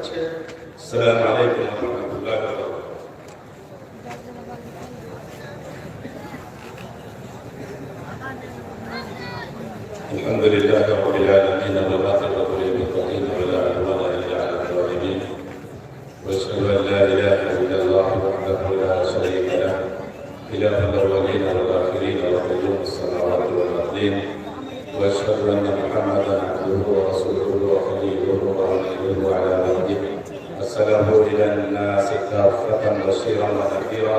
হচ্ছে। আসসালামু আলাইকুম ওয়া রাহমাতুল্লাহি ওয়া বারাকাতুহু। আলহামদুলিল্লাহি রাব্বিল আলামিন ওয়া আকিবাতুল লিল মুত্তাকিন ওয়া লা ইলাহা ইল্লা আল্লাহ واشهد ان لا اله الا الله وحده لا شريك له اله الاولين والاخرين وقيوم السماوات والارضين واشهد ان محمدا عبده ورسوله وخليله ونبيه على نبيه ارسله الى الناس كافه بشيرا ونذيرا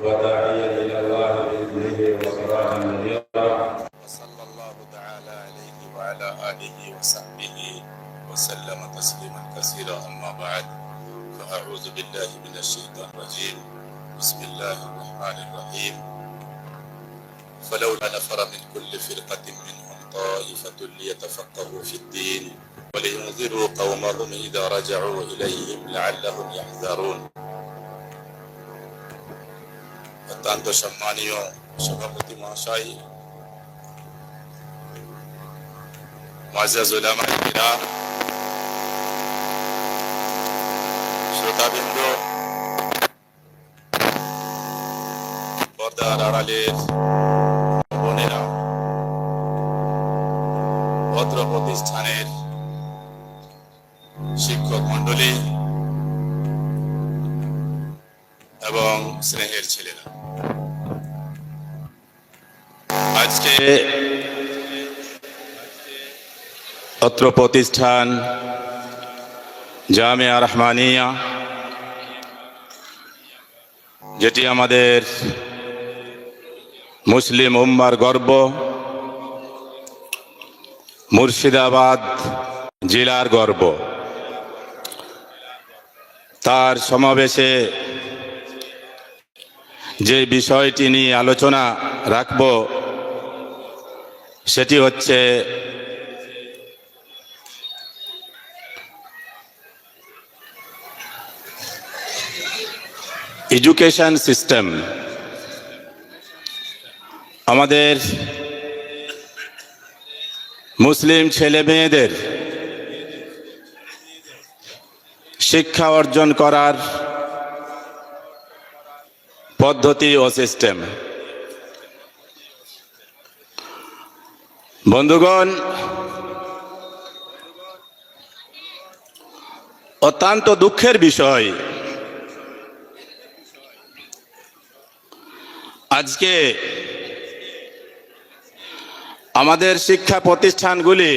وداعيا الى الله باذنه وسراجا منيرا صلى الله تعالى عليه وعلى اله وصحبه وسلم تسليما كثيرا اما بعد فأعوذ بالله من الشيطان الرجيم بسم الله الرحمن الرحيم فلولا نفر من كل فرقة منهم طائفة ليتفقهوا في الدين ولينذروا قومهم إذا رجعوا إليهم لعلهم يحذرون অত্যন্ত সম্মানীয় সভাপতি মহাশয়, মুআজ্জাজ উলামায়ে কিরাম, শ্রোতাবৃন্দ, পর্দার আড়ালের বোনেরা, ভদ্র প্রতিষ্ঠানের শিক্ষক মন্ডলী এবং স্নেহের ছেলেরা, আজকে অত্র প্রতিষ্ঠান জামিয়া রহমানিয়া, যেটি আমাদের মুসলিম উম্মার গর্ব, মুর্শিদাবাদ জেলার গর্ব, তার সমাবেশে যে বিষয়টি নিয়ে আলোচনা রাখব সেটি হচ্ছে এডুকেশন সিস্টেম। আমাদের মুসলিম ছেলে মেয়েদের শিক্ষা অর্জন করার পদ্ধতি ও সিস্টেম। বন্ধুগণ, অত্যন্ত দুঃখের বিষয়, আজকে আমাদের শিক্ষা প্রতিষ্ঠানগুলি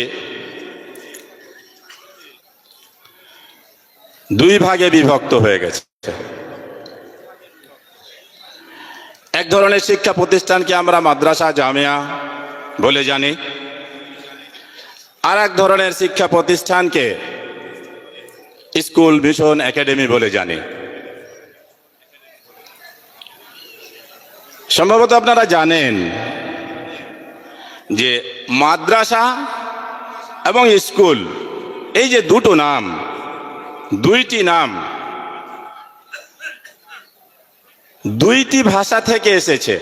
দুই ভাগে বিভক্ত হয়ে গেছে। এক ধরনের শিক্ষা প্রতিষ্ঠানকে আমরা মাদ্রাসা জামিয়া বলে জানি, আর এক ধরনের শিক্ষা প্রতিষ্ঠানকে স্কুল, মিশন, একাডেমি বলে জানি। সম্ভবত আপনারা জানেন যে মাদ্রাসা এবং স্কুল, এই যে দুটো নাম, দুইটি নাম দুইটি ভাষা থেকে এসেছে।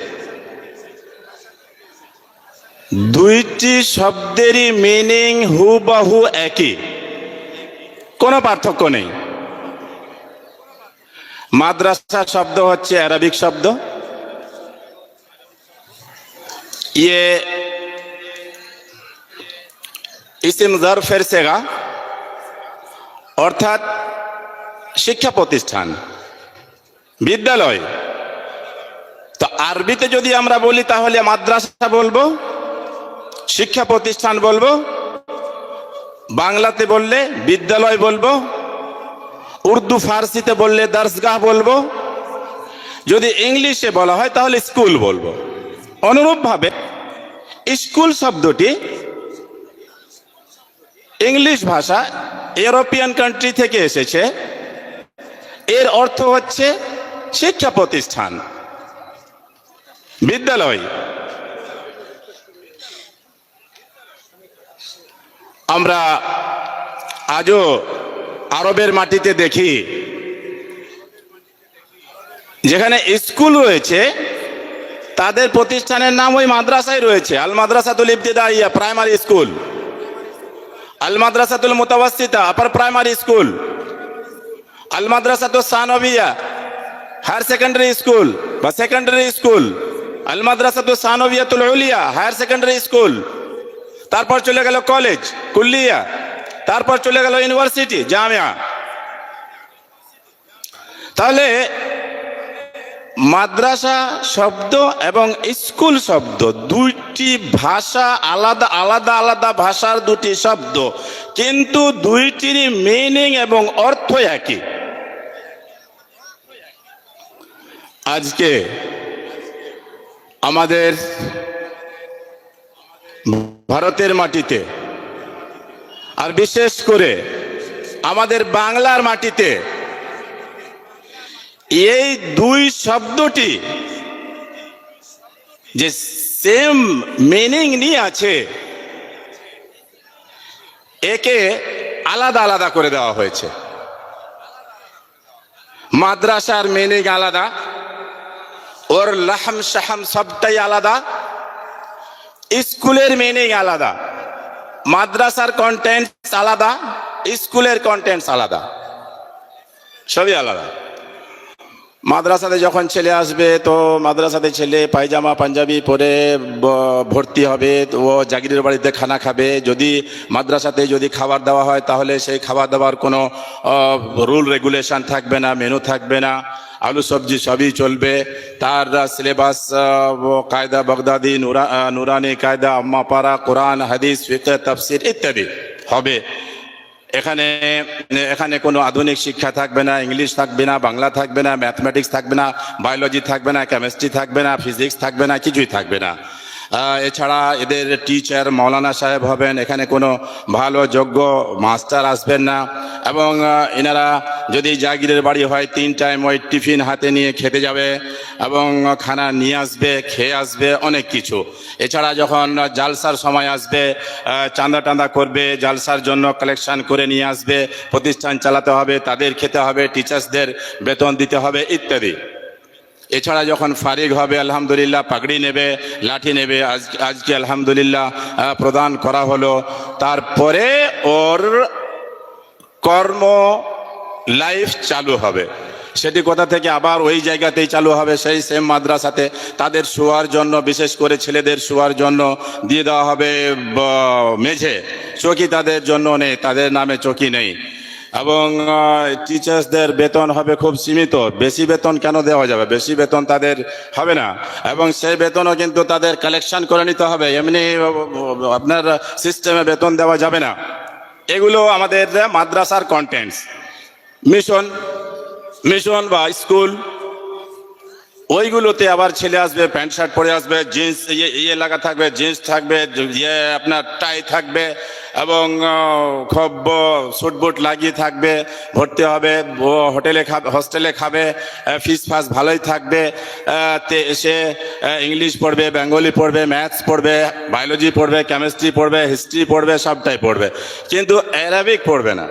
দুইটি শব্দেরই মিনিং হুবহু একই, কোনো পার্থক্য নেই। মাদ্রাসা শব্দ হচ্ছে আরবিক শব্দ, ये ইসিম জারফের সেগা, অর্থাৎ শিক্ষা প্রতিষ্ঠান, বিদ্যালয়। তো আরবিতে যদি আমরা বলি তাহলে মাদ্রাসা বলবো, শিক্ষা প্রতিষ্ঠান বলবো। বাংলাতে বললে বিদ্যালয় বলবো, উর্দু ফার্সিতে বললে দরসগাহ বলবো, যদি ইংলিশে বলা হয় তাহলে স্কুল বলবো। অনুরূপভাবে স্কুল শব্দটি ইংলিশ ভাষা, ইউরোপিয়ান কান্ট্রি থেকে এসেছে। এর অর্থ হচ্ছে শিক্ষা প্রতিষ্ঠান, বিদ্যালয়। আমরা আজও আরবের মাটিতে দেখি যেখানে স্কুল রয়েছে তাদের প্রতিষ্ঠানের নাম ওই মাদ্রাসায় রয়েছে। আল মাদ্রাসাতুল ইবতিদাইয়া, প্রাইমারি স্কুল। আল মাদ্রাসাতুল মুতাওয়াসসিতা, আপার প্রাইমারি স্কুল। আল মাদ্রাসাতুস সানবিয়া হায়ার সেকেন্ডারি স্কুল বা সেকেন্ডারি স্কুল, আল মাদ্রাসাতুস সানবিয়াতুল উলিয়া হায়ার সেকেন্ডারি স্কুল, তারপর চলে গেল কলেজ কুল্লিয়া, তারপর চলে গেল ইউনিভার্সিটি জামিয়া। তাহলে মাদ্রাসা শব্দ এবং স্কুল শব্দ দুইটি ভাষা, আলাদা আলাদা আলাদা ভাষার দুটি শব্দ, কিন্তু দুইটিরই মিনিং এবং অর্থ একই। আজকে আমাদের ভারতের মাটিতে আর বিশেষ করে আমাদের বাংলার মাটিতে এই দুই শব্দটি যে সেম মিনিং নিয়ে আছে, একে আলাদা আলাদা করে দেওয়া হয়েছে। মাদ্রাসার মিনিং আলাদা, ওর লাহম শাহাম সবটাই আলাদা। স্কুলের মিনিং আলাদা, মাদ্রাসার কন্টেন্টস আলাদা, স্কুলের কন্টেন্টস আলাদা, সবই আলাদা। মাদ্রাসাতে যখন ছেলে আসবে, তো মাদ্রাসাতে ছেলে পায়জামা পাঞ্জাবি পরে ভর্তি হবে, ও জাগিরের বাড়িতে খানা খাবে। যদি মাদ্রাসাতে যদি খাবার দেওয়া হয়, তাহলে সেই খাবার দাবার কোনো রুল রেগুলেশন থাকবে না, মেনু থাকবে না, আলু সবজি সবই চলবে। তার সিলেবাস কায়দা বাগদাদি, নুরানি কায়দা, আম্মাপাড়া, কোরআন হাদিস ফিকহ তাফসির ইত্যাদি হবে। এখানে কোনো আধুনিক শিক্ষা থাকবে না, ইংলিশ থাকবে না, বাংলা থাকবে না, ম্যাথমেটিক্স থাকবে না, বায়োলজি থাকবে না, কেমিস্ট্রি থাকবে না, ফিজিক্স থাকবে না, কিছুই থাকবে না। এছাড়া এদের টিচার মৌলানা সাহেব হবেন, এখানে কোনো ভালো যোগ্য মাস্টার আসবেন না। এবং এনারা যদি জাগিরের বাড়ি হয়, 3 টাইম ওই টিফিন হাতে নিয়ে খেতে যাবে এবং খানা নিয়ে আসবে, খেয়ে আসবে, অনেক কিছু। এছাড়া যখন জালসার সময় আসবে, চাঁদা টান্দা করবে, জালসার জন্য কালেকশন করে নিয়ে আসবে, প্রতিষ্ঠান চালাতে হবে, তাদের খেতে হবে, টিচার্সদের বেতন দিতে হবে ইত্যাদি। এছাড়া যখন ফারিগ হবে, আলহামদুলিল্লাহ পাগড়ি নেবে, লাঠি নেবে, আজকে আলহামদুলিল্লাহ প্রদান করা হলো। তারপরে ওর কর্ম লাইফ চালু হবে। সেটি কোথা থেকে? আবার ওই জায়গাতেই চালু হবে, সেই সেম মাদ্রাসাতে। তাদের শোয়ার জন্য, বিশেষ করে ছেলেদের শোয়ার জন্য দিয়ে দেওয়া হবে মেঝে, চৌকি তাদের জন্য নেই, তাদের নামে চৌকি নেই। এবং টিচার্সদের বেতন হবে খুব সীমিত। বেশি বেতন কেন দেওয়া যাবে? বেশি বেতন তাদের হবে না, এবং সেই বেতনও কিন্তু তাদের কালেকশন করে নিতে হবে, এমনি আপনার সিস্টেমে বেতন দেওয়া যাবে না। এগুলো আমাদের মাদ্রাসার কন্টেন্টস। মিশন বা স্কুল, ওইগুলোতে আবার ছেলে আসবে, প্যান্ট শার্ট পরে আসবে, জিন্স ইয়ে লাগা থাকবে, জিন্স থাকবে, আপনার টাই থাকবে, এবং খুব স্যুট বুট লাগিয়ে থাকবে, ভর্তি হবে, হোটেলে খাবে, হস্টেলে খাবে, ফিস ফাস ভালোই থাকবে। সে ইংলিশ পড়বে, বেঙ্গলি পড়বে, ম্যাথস পড়বে, বায়োলজি পড়বে, কেমিস্ট্রি পড়বে, হিস্ট্রি পড়বে, সবটাই পড়বে, কিন্তু অ্যারাবিক পড়বে না,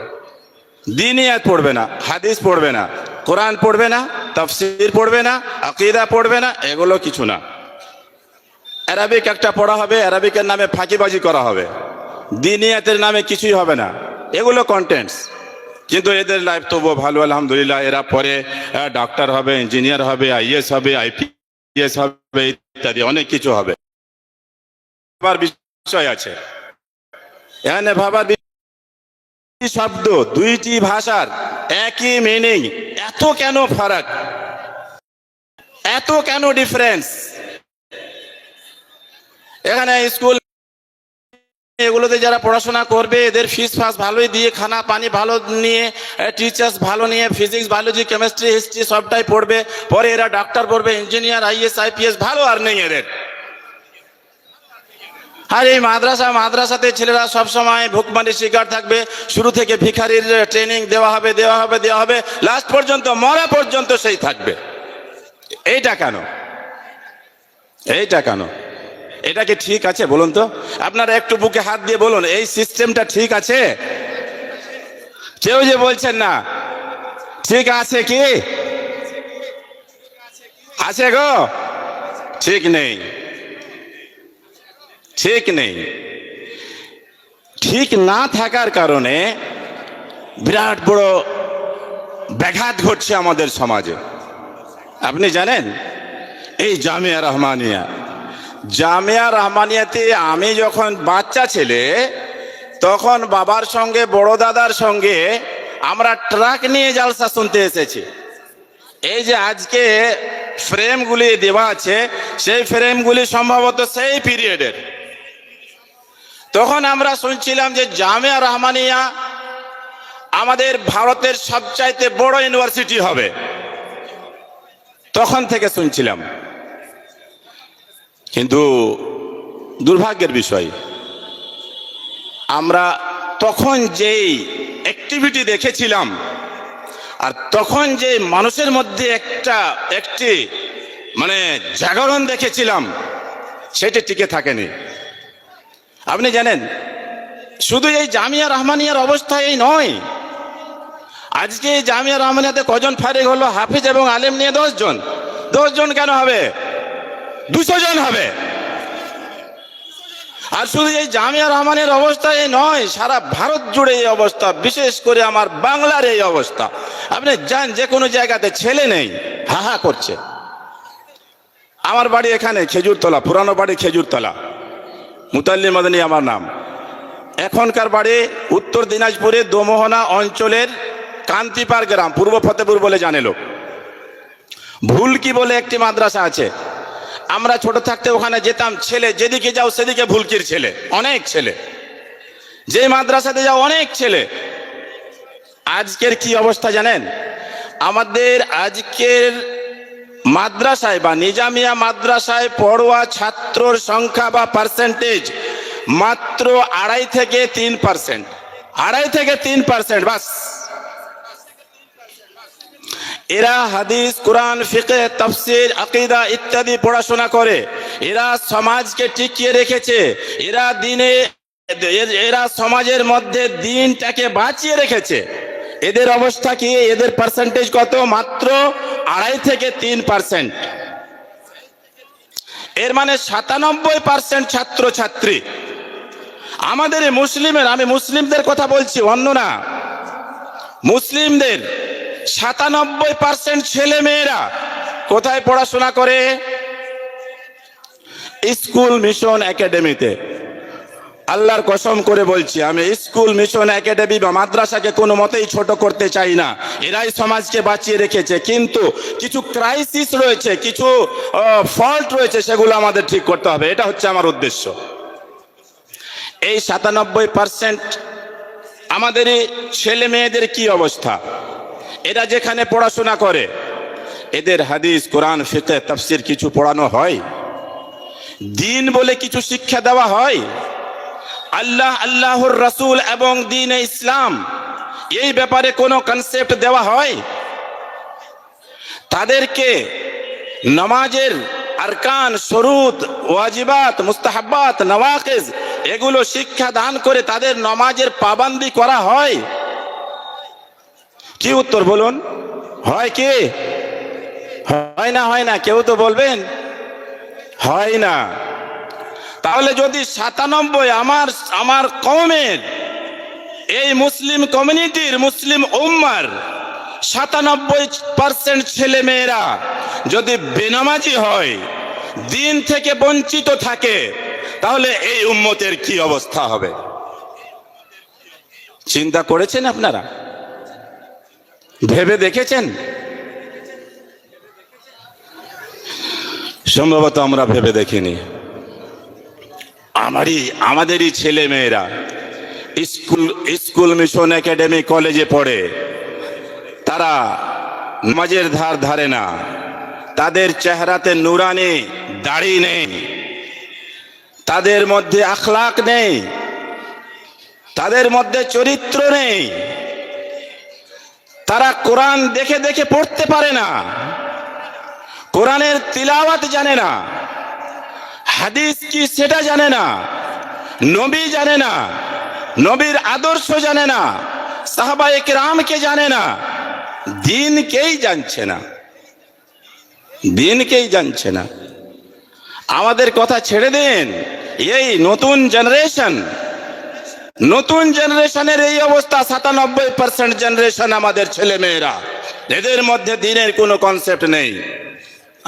দিনিয়াত পড়বে না, হাদিস পড়বে না, কোরআন পড়বে না, তাফসীর পড়বে না, আকীদা পড়বে না, এগুলো কিছু না। অ্যারাবিক একটা পড়া হবে, অ্যারাবিকের নামে ফাঁকিবাজি করা হবে, দিনিয়াতের নামে কিছুই হবে না, এগুলো কন্টেন্টস। কিন্তু এদের লাইফ তবুও ভালো, আলহামদুলিল্লাহ। এরা পরে ডাক্তার হবে, ইঞ্জিনিয়ার হবে, আইএস হবে, আইপিএস হবে, ইত্যাদি অনেক কিছু হবে। ভাবার বিষয় আছে এখানে, ভাবার শব্দ, দুইটি ভাষার একই মিনিং, এত কেন ফারাক, এত কেন ডিফারেন্স? এখানে স্কুল এগুলোতে যারা পড়াশোনা করবে, এদের ফিস ফাস ভালোই দিয়ে, খানা পানি ভালো নিয়ে, টিচার্স ভালো নিয়ে, ফিজিক্স বায়োলজি কেমিস্ট্রি হিস্ট্রি সবটাই পড়বে, পরে এরা ডাক্তার পড়বে, ইঞ্জিনিয়ার আইএস আইপিএস, ভালো আর্নিং এদের। আর এই মাদ্রাসাতে ছেলেরা সবসময় ভুকমারির শিকার থাকবে। শুরু থেকে ভিখারির ট্রেনিং দেওয়া হবে, লাস্ট পর্যন্ত, মরা পর্যন্ত সেই থাকবে। এইটা কেন? এটা কি ঠিক আছে বলুন তো? আপনারা একটু বুকে হাত দিয়ে বলুন, এই সিস্টেমটা ঠিক আছে? কেউ যে বলছেন না ঠিক আছে, কি আছে গো? ঠিক নেই। ঠিক না থাকার কারণে বিরাট বড় ব্যাঘাত ঘটছে আমাদের সমাজে। আপনি জানেন এই জামিয়া রহমানিয়াতে আমি যখন বাচ্চা ছেলে, তখন বাবার সঙ্গে বড় দাদার সঙ্গে আমরা ট্রাক নিয়ে জালসা শুনতে এসেছি। এই যে আজকে ফ্রেমগুলি দেওয়া আছে, সেই ফ্রেমগুলি সম্ভবত সেই পিরিয়ডের। তখন আমরা শুনছিলাম যে জামিয়া রহমানিয়া আমাদের ভারতের সবচাইতে বড় ইউনিভার্সিটি হবে, তখন থেকে শুনছিলাম। কিন্তু দুর্ভাগ্যের বিষয়, আমরা তখন যেই অ্যাক্টিভিটি দেখেছিলাম আর তখন যে মানুষের মধ্যে একটি মানে জাগরণ দেখেছিলাম, সেটি টিকে থাকেনি। আপনি জানেন শুধু এই জামিয়া রহমানিয়ার অবস্থা এই নয়, আজকে এই জামিয়া রহমানিয়াতে কজন ফারিগ হলো? হাফিজ এবং আলেম নিয়ে 10 জন। 10 জন কেন হবে? 200 জন হবে। আর শুধু এই জামিয়া রহমানের অবস্থা এই নয়, সারা ভারত জুড়ে এই অবস্থা, বিশেষ করে আমার বাংলার এই অবস্থা। আপনি যান যে কোনো জায়গাতে ছেলে নেই, হাহা করছে। আমার বাড়ি এখানে খেজুরতলা, পুরানো বাড়ি খেজুরতলা, মুতাল্লি মাদানী আমার নাম। এখনকার বাড়ি উত্তর দিনাজপুরের দোমোহনা অঞ্চলের কান্তিপাড় গ্রাম, পূর্ব ফতেপুর বলে জানে লোক। ভুলকি বলে একটি মাদ্রাসা আছে, আমরা ছোট থাকতে ওখানে যেতাম। ছেলে যেদিকে যাও সেদিকে ভুলকির ছেলে, অনেক ছেলে। যে মাদ্রাসাতে যাও অনেক ছেলে। আজকের কি অবস্থা জানেন? আমাদের আজকের মাদ্রাসায় বা নিজামিয়া মাদ্রাসায় পড়ুয়া ছাত্রর সংখ্যা বা পার্সেন্টেজ মাত্র 2.5 থেকে 3%। 2.5 থেকে 3% বাস। এরা হাদিস, কোরআন, ফিকহ, তাফসীর, আকীদা ইত্যাদি পড়াশোনা করে। এরা সমাজকে টিকিয়ে রেখেছে। এরা সমাজের মধ্যে দিনটাকে বাঁচিয়ে রেখেছে। এদের অবস্থা কি? এদের পার্সেন্টেজ কত? মাত্র 2.5 থেকে 3%। এর মানে 97% ছাত্রছাত্রী আমাদের মুসলিমের, আমি মুসলিমদের কথা বলছি, অন্য না, মুসলিমদের 97% ছেলে মেয়েরা কোথায় পড়াশোনা করে? স্কুল মিশন একাডেমিতে। আল্লাহর কসম করে বলছি, আমি স্কুল মিশন একাডেমি বা মাদ্রাসাকে কোনো মতেই ছোট করতে চাই না। এরাই সমাজকে বাঁচিয়ে রেখেছে। কিন্তু কিছু ক্রাইসিস রয়েছে, কিছু ফল্ট রয়েছে, সেগুলো আমাদের ঠিক করতে হবে। এটা হচ্ছে আমার উদ্দেশ্য। এই 97% আমাদের ছেলে মেয়েদের কি অবস্থা? এরা যেখানে পড়াশোনা করে, এদের হাদিস, কোরআন, ফিকহ, তাফসীর কিছু পড়ানো হয়? দিন বলে কিছু শিক্ষা দেওয়া হয়? আল্লাহ, আল্লাহর রাসূল এবং দ্বীনে ইসলাম, এই ব্যাপারে কোনো কনসেপ্ট দেওয়া হয়? তাদেরকে নামাজের আরকান, শুরুত, ওয়াজিবাত, মুস্তাহাব্বাত, নওয়াকিজ এগুলো শিক্ষা দান করে তাদের নামাজের পাবন্দি করা হয়? কি উত্তর বলুন? হয় কি? হয় না? হয় না? কেউ তো বলবেন হয় না। তাহলে যদি 97 আমার কওমের, এই মুসলিম কমিউনিটির, মুসলিম উম্মার 97% ছেলে মেয়েরা যদি বেনামাজি হয়, দিন থেকে বঞ্চিত থাকে, তাহলে এই উম্মতের কি অবস্থা হবে? চিন্তা করেছেন আপনারা? ভেবে দেখেছেন? সম্ভবত আমরা ভেবে দেখিনি। আমাদেরই ছেলে মেয়েরা স্কুল মিশন একাডেমি কলেজে পড়ে, তারা নামাজের ধার ধারে না, তাদের চেহারাতে নুরানি দাড়ি নেই, তাদের মধ্যে আখলাক নেই, তাদের মধ্যে চরিত্র নেই, তারা কোরআন দেখে দেখে পড়তে পারে না, কোরআনের তিলাওয়াত জানে না, হাদিস কি সেটা জানে না, নবী জানে না, নবীর আদর্শ জানে না, সাহাবায়ে কেরামকে জানে না, দিনকেই জানছে না, দিনকেই জানছে না। আমাদের কথা ছেড়ে দিন, এই নতুন জেনারেশনের এই অবস্থা। 97% জেনারেশন আমাদের ছেলে মেয়েরা এদের মধ্যে দ্বীনের কোনো কনসেপ্ট নেই।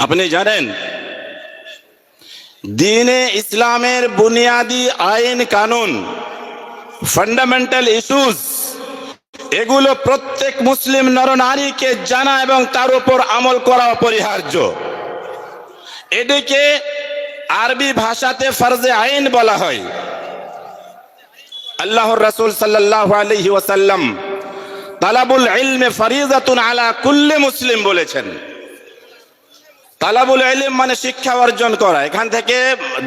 আপনি জানেন দ্বীনে ইসলামের বুনিয়াদি আইন কানুন, ফান্ডামেন্টাল ইস্যুস, এগুলো প্রত্যেক মুসলিম নরনারীকে জানা এবং তার উপর আমল করা অপরিহার্য। এটিকে আরবি ভাষাতে ফরজে আইন বলা হয়। আল্লাহর রাসূল সাল্লাল্লাহু আলাইহি ওয়াসাল্লাম তালাবুল ইলমে ফরিজাতুন আলা কুল্লি মুসলিম বলেছেন। তালাবুল ইলম মানে শিক্ষা অর্জন করা। এখান থেকে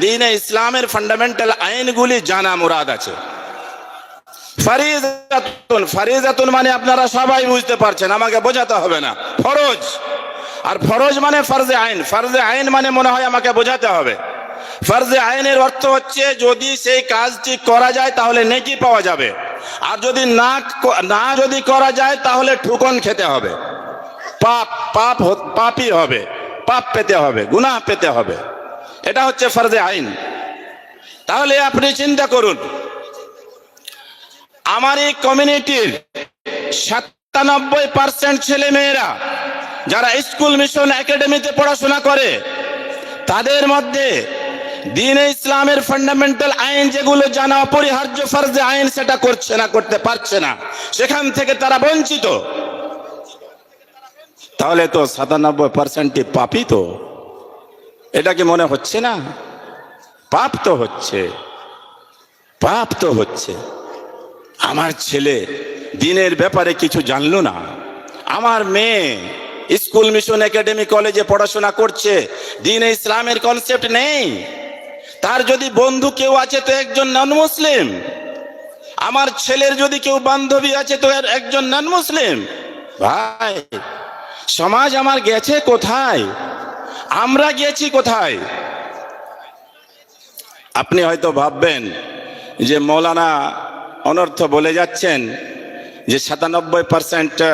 দ্বীনে ইসলামের ফান্ডামেন্টাল আইনগুলি জানা মুরাদ আছে। ফরিজাতুন, ফরিজাতুন মানে আপনারা সবাই বুঝতে পারছেন, আমাকে বোঝাতে হবে না, ফরজ। আর ফরজ মানে ফরজে আইন। ফরজে আইন মানে মনে হয় আমাকে বোঝাতে হবে। ফরজে আইনের অর্থ হচ্ছে যদি সেই কাজটি করা যায় তাহলে নেকি পাওয়া যাবে, আর যদি না যদি করা যায় তাহলে ঠুকন খেতে হবে, পাপই হবে, পাপ পেতে হবে, গুনাহ পেতে হবে। এটা হচ্ছে ফরজে আইন। তাহলে আপনি চিন্তা করুন, আমার এই কমিউনিটির 97% ছেলে মেয়েরা যারা স্কুল মিশন একাডেমিতে পড়াশোনা করে, তাদের মধ্যে দ্বীনে ইসলামের ফান্ডামেন্টাল আইন যেগুলো জানা অপরিহার্য ফরজে আইন, সেটা করছে না, করতে পারছে না, সেখান থেকে তারা বঞ্চিত। তাহলে তো 97% পাপই তো। এটা কি মনে হচ্ছে না? পাপ তো হচ্ছে, পাপ তো হচ্ছে। আমার ছেলে দ্বীনের ব্যাপারে কিছু জানলো না, আমার মেয়ে স্কুল মিশন একাডেমি কলেজে পড়াশোনা করছে, দ্বীনে ইসলামের কনসেপ্ট নেই, তার যদি বন্ধু কেউ আছে তো একজন নন মুসলিম, আমার ছেলের যদি কেউ বান্ধবী আছে তো একজন নন মুসলিম। ভাই, সমাজ আমার গেছে কোথায়? আমরা গেছি কোথায়? আপনি হয়তো ভাববেন যে মৌলানা অনর্থ বলে যাচ্ছেন যে 97%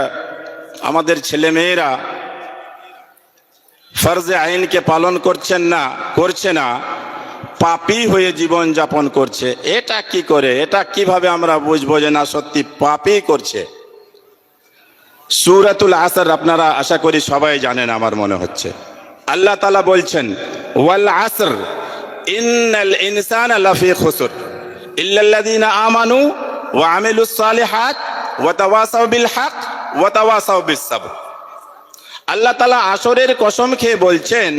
আমাদের ছেলে মেয়েরা ফরজে আইনকে পালন করছে না, পাপী হয়ে জীবন যাপন করছে। এটা কি করে, এটা কিভাবে আমরা বুঝবো যে না সত্যি পাপী করছে? সূরাতুল আসর আপনারা আশা করি সবাই জানেন, আমার মনে হচ্ছে। আল্লাহ তাআলা বলছেন ওয়াল আসর ইন্নাল ইনসানা লাফি খুসর ইল্লাল্লাযীনা আমানু ওয়া আমিলুস সালিহাত ওয়া তাওয়াসাউ বিল হক ওয়া তাওয়াসাউ বিস সাবর। আল্লাহ তাআলা আসরের কসম খেয়ে বলছেন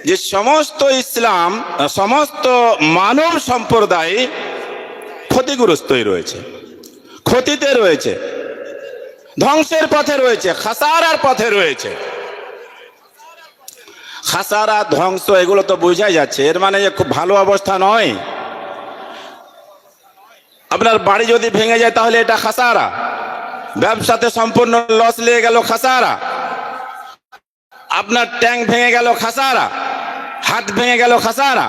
যে সমস্ত মানব সম্প্রদায় ক্ষতিগ্রস্তই রয়েছে, ক্ষতিতে রয়েছে, ধ্বংসের পথে রয়েছে, খাসারার পথে রয়েছে। খাসারা, ধ্বংস, এগুলো তো বোঝাই যাচ্ছে, এর মানে যে খুব ভালো অবস্থা নয়। আপনার বাড়ি যদি ভেঙে যায় তাহলে এটা খাসারা, ব্যবসাতে সম্পূর্ণ লস লেগে গেল খাসারা, আপনার ট্যাঙ্ক ভেঙে গেল খাসারা, হাত ভেঙে গেল খাসারা।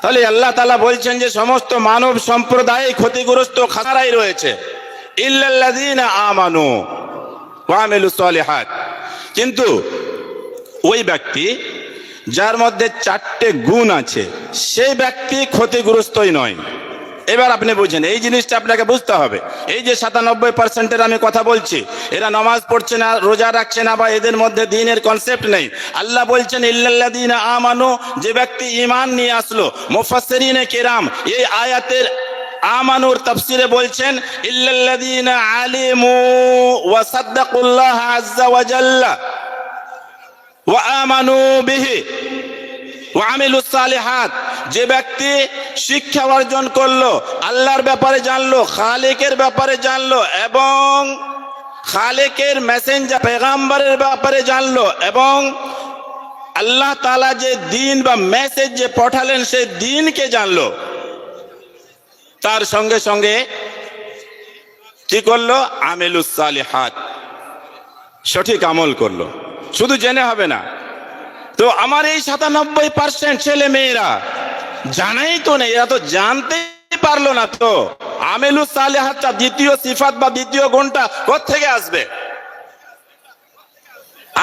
তাহলে আল্লাহ তাআলা বলছেন যে সমস্ত মানব সম্প্রদায় ক্ষতিগ্রস্ত, খাসারাই রয়েছে। ইল্লাল্লাযীনা আমানু ওয়া আমিলুস সালিহাত। কিন্তু ওই ব্যক্তি যার মধ্যে 4টে গুণ আছে, সেই ব্যক্তি ক্ষতিগ্রস্তই নয়। এবার আপনি বুঝেন, এই জিনিসটা আপনাকে বুঝতে হবে। এই যে 97%-এর আমি কথা বলছি, এরা নামাজ পড়ছে না, রোজা রাখছে না, বা এদের মধ্যে দ্বীনের কনসেপ্ট নেই। আল্লাহ বলছেন ইল্লাল্লাযীনা আমানু, যে ব্যক্তি ঈমান নিয়ে আসলো। মুফাসসিরিনে কেরাম এই আয়াতের আমানুর তাফসিরে বলছেন ইল্লাল্লাযীনা আলিমু ওয়া সাদ্দাকুল্লাহ আযজা ওয়া জাল্লা ওয়া আমানু বিহি ওয়া আমিলুস সালিহাত। যে ব্যক্তি শিক্ষা অর্জন করলো, আল্লাহর ব্যাপারে জানলো, খালেকের ব্যাপারে জানলো, এবং খালেকের মেসেঞ্জার পেগাম্বরের ব্যাপারে জানলো, এবং আল্লাহ তাআলা যে দ্বীন বা মেসেজ যে পাঠালেন সেই দ্বীনকে জানলো, তার সঙ্গে সঙ্গে কি করলো? আমিলুস সালিহাত, সঠিক আমল করলো। শুধু জেনে হবে না। তো আমার এই 97% ছেলে মেয়েরা জানাই তো নেই, এরা তো জানতেই পারলো না। তো আমিলুস সালিহাতটা, দ্বিতীয় সিফাত বা দ্বিতীয় গুণটা কোত্থেকে আসবে?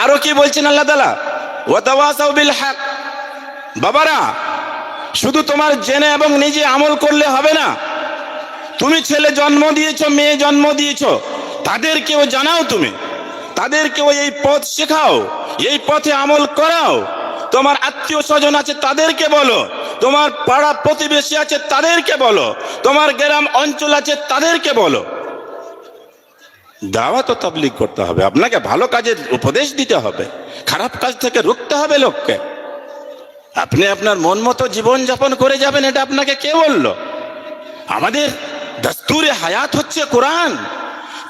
আরো কি বলছেন আল্লাহ তাআলা? ওয়া তাওয়াসাউ বিল হক। বাবারা, শুধু তোমার জেনে এবং নিজে আমল করলে হবে না। তুমি ছেলে জন্ম দিয়েছো, মেয়ে জন্ম দিয়েছো, তাদেরকেও জানাও তুমি, তাদেরকেও এই পথ শেখাও, এই পথে আমল করাও। তোমার আত্মীয় স্বজন আছে তাদেরকে বলো, তোমার পাড়া প্রতিবেশী আছে তাদেরকে বলো, তোমার গ্রাম অঞ্চল আছে তাদেরকে বলো। দাওয়াত ও তাবলীগ করতে হবে, আপনাকে ভালো কাজের উপদেশ দিতে হবে, খারাপ কাজ থেকে রুখতে হবে লোককে। আপনি আপনার মন মতো জীবন যাপন করে যাবেন, এটা আপনাকে কে বললো? আমাদের দস্তুরে হায়াত হচ্ছে কোরআন।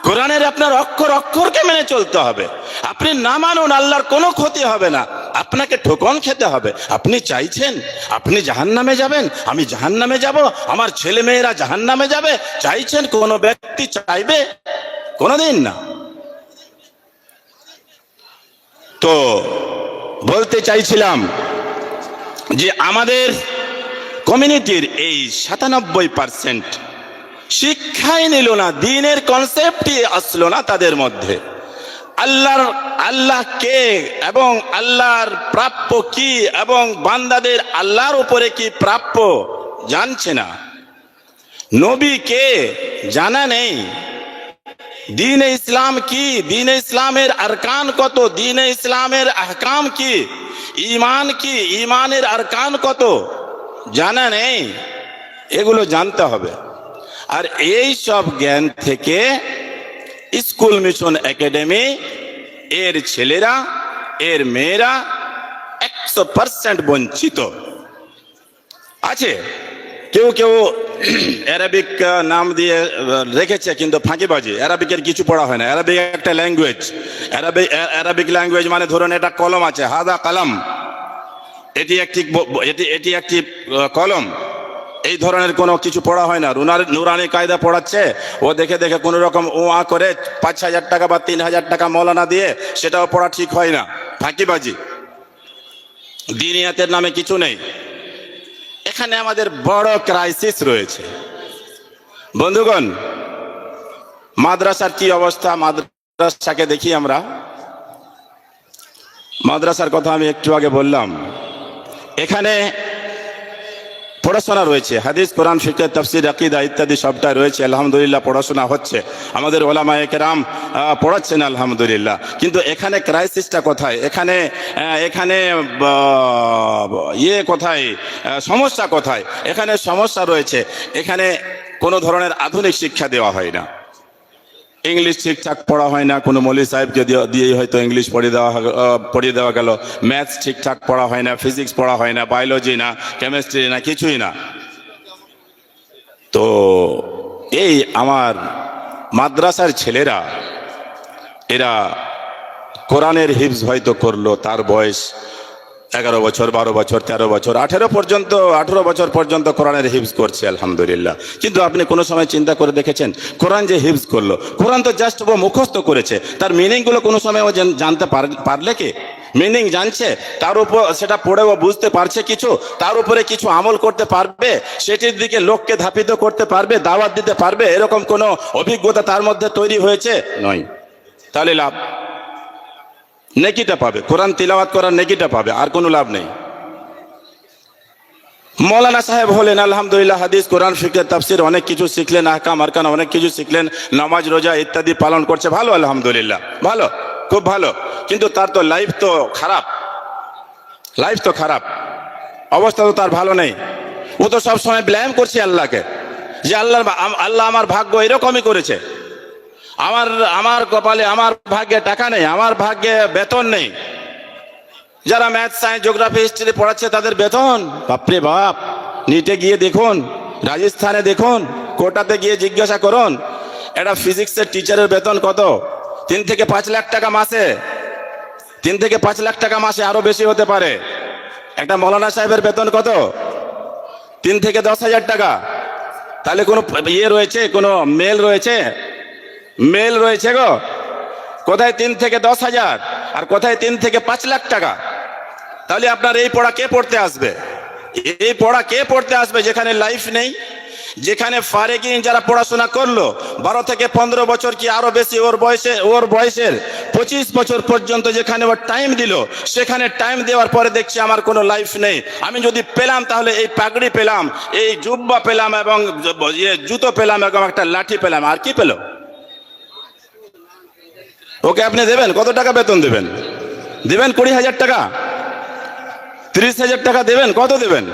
কোরআনের আপনার অক্ষর অক্ষরকে মেনে চলতে হবে। আপনি না মানুন, আল্লাহর কোনো ক্ষতি হবে না, আপনাকে ঠোকন খেতে হবে। আপনি চাইছেন আপনি জাহান্নামে যাবেন, আমি জাহান্নামে যাব, আমার ছেলে মেয়েরা জাহান্নামে যাবে, চাইছেন? কোনো ব্যক্তি চাইবে? কোনোদিন না। তো বলতে চাইছিলাম যে আমাদের কমিউনিটির এই 97% শিক্ষাই নিল না, দ্বীনের কনসেপ্টই আসলো না তাদের মধ্যে। আল্লাহ কে এবং আল্লাহর প্রাপ্য কি এবং বান্দাদের আল্লাহর উপরে কি প্রাপ্য জানছে না। নবী কে জানা নেই। দ্বীন ইসলাম কি, দ্বীন ইসলামের আরকান কত, দ্বীন ইসলামের আহকাম কি, ঈমান কি, ঈমানের আরকান কত জানা নেই। এগুলো জানতে হবে। আর এই সব জ্ঞান থেকে স্কুল মিশন একাডেমি এর ছেলেরা এর মেয়েরা 100% বঞ্চিত আছে। কেউ কেউ অ্যারাবিক নাম দিয়ে রেখেছে, কিন্তু ফাঁকিবাজি। অ্যারাবিকের কিছু পড়া হয় না। অ্যারাবিক একটা ল্যাঙ্গুয়েজ। অ্যারাবিক ল্যাঙ্গুয়েজ মানে ধরুন এটা কলম আছে, হাদা কালাম, এটি একটি কলম। এই ধরনের কোনো কিছু পড়া হয় না। নুরানি কায়দা পড়াচ্ছে, ও দেখে দেখে কোনো রকম ওয়া করে 5,000 টাকা বা 3,000 টাকা মৌলানা দিয়ে, সেটাও পড়া ঠিক হয় না, ফাঁকিবাজি। দ্বীনিয়াতের নামে কিছু নেই। এখানে আমাদের বড় ক্রাইসিস রয়েছে বন্ধুগণ। মাদ্রাসার কি অবস্থা? মাদ্রাসাকে দেখি আমরা। মাদ্রাসার কথা আমি একটু আগে বললাম। এখানে পড়াশোনা রয়েছে, হাদিস, কোরআন, ফিকহ, তাফসীর, আকীদা ইত্যাদি সবটা রয়েছে। আলহামদুলিল্লাহ পড়াশোনা হচ্ছে, আমাদের ওলামায়ে কেরাম পড়াচ্ছেন আলহামদুলিল্লাহ। কিন্তু এখানে ক্রাইসিসটা কোথায়? এখানে কোথায় সমস্যা কোথায়? এখানে সমস্যা রয়েছে, এখানে কোনো ধরনের আধুনিক শিক্ষা দেওয়া হয় না। ইংলিশ ঠিকঠাক পড়া হয় না, কোনো মৌলী সাহেবকে দিয়েই হয়তো ইংলিশ পড়িয়ে দেওয়া গেল। ম্যাথস ঠিকঠাক পড়া হয় না, ফিজিক্স পড়া হয় না, বায়োলজি না, কেমিস্ট্রি না, কিছুই না। তো এই আমার মাদ্রাসার ছেলেরা, এরা কোরআনের হিফজ হয়তো করলো, তার বয়স 11 বছর, 12 বছর, 13 বছর, 18 বছর পর্যন্ত কোরআনের হিফজ করছে আলহামদুলিল্লাহ। কিন্তু আপনি কোনো সময় চিন্তা করে দেখেছেন, কোরআন যে হিফজ করলো, কোরআন তো জাস্ট ও মুখস্থ করেছে, তার মিনিংগুলো কোনো সময় ও জানতে পারলে কি? মিনিং জানছে, তার উপর সেটা পড়ে ও বুঝতে পারছে কিছু, তার উপরে কিছু আমল করতে পারবে, সেটির দিকে লোককে ধাপিত করতে পারবে, দাওয়াত দিতে পারবে, এরকম কোনো অভিজ্ঞতা তার মধ্যে তৈরি হয়েছে? নয়। তাহলে লাভ? নেকিটা পাবে, কোরআন তিলাওয়াত করার নেকিটা পাবে, আর কোনো লাভ নেই। মৌলানা সাহেব হলেন আলহামদুলিল্লাহ, হাদিস, কোরআন, ফিকহ, তাফসীর অনেক কিছু শিখলেন, আহকাম আরকান অনেক কিছু শিখলেন, নামাজ রোজা ইত্যাদি পালন করছে, ভালো আলহামদুলিল্লাহ, ভালো, খুব ভালো। কিন্তু তার তো লাইফ তো খারাপ, অবস্থা তো তার ভালো নেই। ও তো সবসময় ব্লেম করছে আল্লাহকে, যে আল্লাহ আমার ভাগ্য এরকমই করেছে, আমার কপালে, আমার ভাগ্যে টাকা নেই, আমার ভাগ্যে বেতন নেই। যারা ম্যাথ, সায়েন্স, জিওগ্রাফি, হিস্ট্রি পড়াচ্ছে তাদের বেতন, বাপরে বাপ! নিটে গিয়ে দেখুন, রাজস্থানে দেখুন, কোটাতে গিয়ে জিজ্ঞাসা করুন, একটা ফিজিক্সের টিচারের বেতন কত? 3 থেকে 5 লাখ টাকা মাসে, 3 থেকে 5 লাখ টাকা মাসে, আরো বেশি হতে পারে। একটা মৌলানা সাহেবের বেতন কত? 3 থেকে 10,000 টাকা। তাহলে কোনো রয়েছে, কোনো মেল রয়েছে গো? কোথায় 3 থেকে 10,000 আর কোথায় 3 থেকে 5 লাখ টাকা? তাহলে আপনার এই পড়া কে পড়তে আসবে? যেখানে লাইফ নেই, যেখানে ফারেকিন যারা পড়াশোনা করলো 12 থেকে 15 বছর কি আরো বেশি, ওর বয়সের 25 বছর পর্যন্ত যেখানে ওর টাইম দিল, সেখানে টাইম দেওয়ার পরে দেখছি আমার কোনো লাইফ নেই। আমি যদি পেলাম তাহলে এই পাগড়ি পেলাম, এই জুব্বা পেলাম, এবং জুতো পেলাম, এবং একটা লাঠি পেলাম, আর কি পেল? ওকে আপনি দেবেন? কত টাকা বেতন দেবেন? দেবেন 20,000 টাকা, 30,000 টাকা দেবেন? কত দেবেন?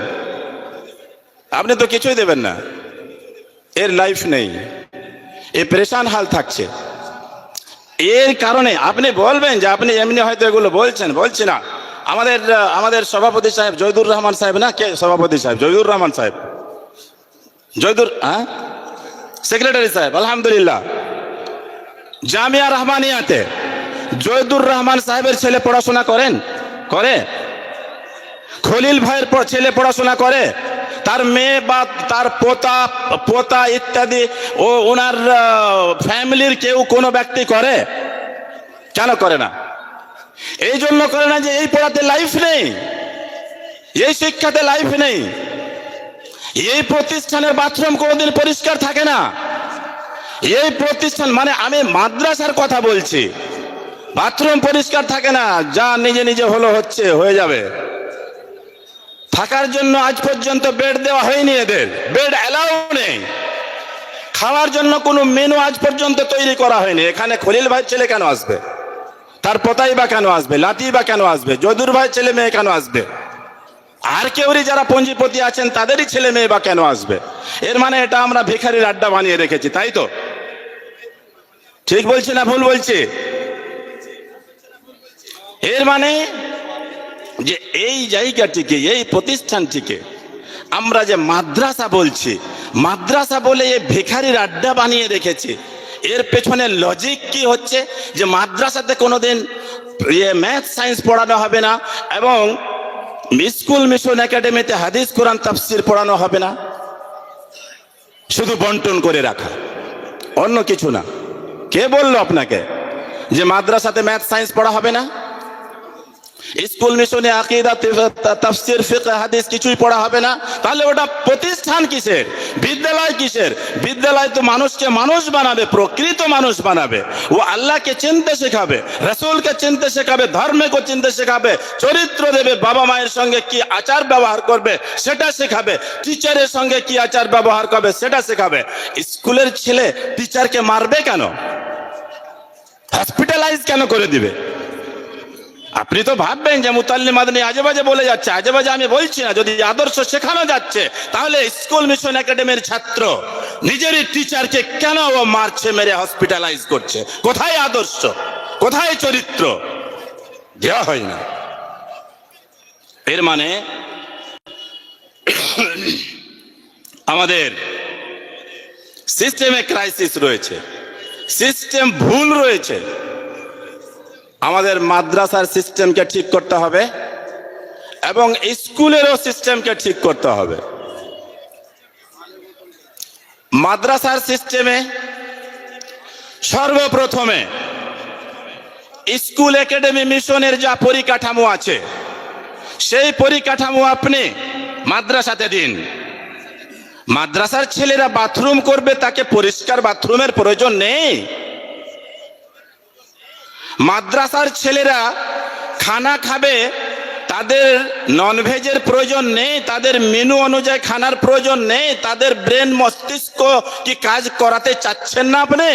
আপনি তো কিছুই দেবেন না। এর লাইফ নেই, এ পরেশান হাল থাকছে। এর কারণে আপনি বলবেন যে আপনি এমনি হয়তো এগুলো বলছেন, বলছি না। আমাদের সভাপতি সাহেব জয়দুর রহমান সাহেব, না কে সভাপতি সাহেব? জয়দুর রহমান সাহেব, সেক্রেটারি সাহেব, আলহামদুলিল্লাহ। জামিয়া রহমানিয়াতে জয়দুর রহমান সাহেবের ছেলে পড়াশোনা করে? খলিল ভাইয়ের ছেলে পড়াশোনা করে? তার মেয়ে বা তার পোতা ইত্যাদি ও ওনার ফ্যামিলির কেউ কোনো ব্যক্তি করে? কেন করে না? এই জন্য করে না যে এই পড়াতে লাইফ নেই, এই শিক্ষাতে লাইফ নেই। এই প্রতিষ্ঠানের বাথরুম কোনোদিন পরিষ্কার থাকে না। এই প্রতিষ্ঠান মানে আমি মাদ্রাসার কথা বলছি, বাথরুম পরিষ্কার থাকে না, যা নিজে নিজে হয়ে যাবে। থাকার জন্য আজ পর্যন্ত বেড দেওয়া হয়নি, এদের বেড অ্যালাউ নেই। খাওয়ার জন্য কোনো মেনু আজ পর্যন্ত তৈরি করা হয়নি। এখানে খলিল ভাইয়ের ছেলে কেন আসবে? তার পোতাই বা কেন আসবে? লাতি বা কেন আসবে? জয়দুর ভাইয়ের ছেলে মেয়ে কেন আসবে? আর কেউরি যারা পঞ্জিপতি আছেন তাদেরই ছেলে মেয়ে বা কেন আসবে? এর মানে এটা আমরা ভিখারির আড্ডা বানিয়ে রেখেছি, তাই তো? ঠিক বলছি না ভুল বলছি? এর মানে যে এই জায়গাটিকে, এই প্রতিষ্ঠানটিকে আমরা যে মাদ্রাসা বলছি, মাদ্রাসা বলে এই ভিখারির আড্ডা বানিয়ে রেখেছি। এর পেছনে লজিক কি হচ্ছে? যে মাদ্রাসাতে কোনোদিন ম্যাথ সায়েন্স পড়ানো হবে না এবং স্কুল মিশন একাডেমিতে হাদিস কোরআন তাফসির পড়ানো হবে না, শুধু বন্টন করে রাখা, অন্য কিছু না। কে বললো আপনাকে যে মাদ্রাসাতে ম্যাথ সায়েন্স পড়া হবে না? স্কুল মিশনে আকীদা তাফসীর ফিকহ হাদিস কিছুই পড়া হবে না? তাহলে ওটা প্রতিষ্ঠান কিসের? বিদ্যালয় কিসের? বিদ্যালয় তো মানুষকে মানুষ বানাবে, প্রকৃত মানুষ বানাবে। ও আল্লাহকে চিনতে শেখাবে, রাসূলকে চিনতে শেখাবে, ধর্মকে চিনতে শেখাবে, চরিত্র দেবে, বাবা মায়ের সঙ্গে কি আচার ব্যবহার করবে সেটা শেখাবে, টিচারের সঙ্গে কি আচার ব্যবহার করবে সেটা শেখাবে। স্কুলের ছেলে টিচারকে মারবে কেন? হসপিটালাইজ কেন করে দিবে? আপনি তো ভাববেন যে মুতাল্লিম মাদনী আজে বাজে বলে যাচ্ছে। আজে বাজে আমি বলছি না। যদি আদর্শ শেখানো যাচ্ছে তাহলে স্কুল মিশন একাডেমির ছাত্র নিজেরই টিচারকে কেন ও মারছে, মেরে হসপিটালাইজ করছে? কোথায় আদর্শ, কোথায় চরিত্র? দেওয়া হয় না। এর মানে আমাদের সিস্টেমে ক্রাইসিস রয়েছে, সিস্টেম ভুল রয়েছে। আমাদের মাদ্রাসার সিস্টেমকে ঠিক করতে হবে এবং স্কুলেরও সিস্টেমকে ঠিক করতে হবে। মাদ্রাসার সিস্টেমে সর্বপ্রথমে স্কুল একাডেমি মিশনের যা পরিকাঠামো আছে সেই পরিকাঠামো আপনি মাদ্রাসাতে দিন। মাদ্রাসার ছেলেরা বাথরুম করবে, তাকে পরিষ্কার বাথরুমের প্রয়োজন নেই। মাদ্রাসার ছেলেরা খানা খাবে, তাদের ননভেজের প্রয়োজন নেই, তাদের মেনু অনুযায়ী খানার প্রয়োজন নেই। তাদের ব্রেন মস্তিষ্ক কি কাজ করাতে চাচ্ছেন না আপনি?